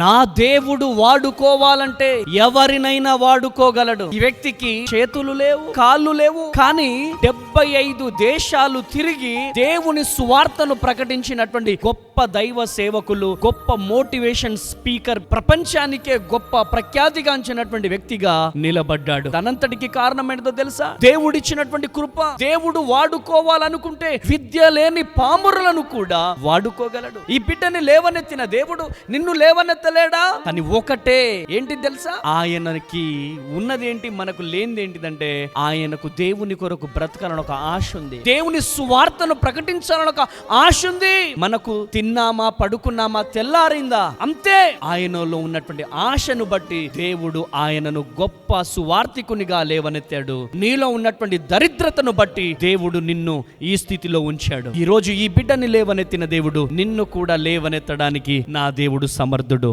నా దేవుడు వాడుకోవాలంటే ఎవరినైనా వాడుకోగలడు. ఈ వ్యక్తికి చేతులు లేవు, కాళ్ళు లేవు, కానీ 75 దేశాలు తిరిగి దేవుని సువార్తను ప్రకటించినటువంటి గొప్ప దైవ సేవకులు, గొప్ప మోటివేషన్ స్పీకర్, ప్రపంచానికే గొప్ప ప్రఖ్యాతిగాంచినటువంటి వ్యక్తిగా నిలబడ్డాడు. తనంతటికి కారణం ఏంటో తెలుసా? దేవుడిచ్చినటువంటి కృప. దేవుడు వాడుకోవాలనుకుంటే విద్య లేని పామరులను కూడా వాడుకోగలడు. ఈ బిడ్డని లేవనెత్తిన దేవుడు నిన్ను లేవనెత్తలేడా? అని ఒకటే ఏంటి తెలుసా? ఆయనకి ఉన్నదేంటి, మనకు లేనిదేంటిదంటే ఆయనకు దేవుని కొరకు బ్రతకాలని ఒక ఆశ ఉంది. దేవుని సువార్తను ప్రకటించాలని ఒక ఆశ ఉంది. మనకు తిన్నామా, పడుకున్నామా, తెల్లారిందా, అంతే. ఆయనలో ఉన్నటువంటి ఆశను బట్టి దేవుడు ఆయనను గొప్ప సువార్తికునిగా లేవనెత్తాడు. నీలో ఉన్నటువంటి దరిద్రతను బట్టి దేవుడు నిన్ను ఈ స్థితిలో ఉంచాడు. ఈ రోజు ఈ బిడ్డని లేవనెత్తిన దేవుడు నిన్ను కూడా లేవనెత్తడానికి నా దేవుడు సమర్థుడు.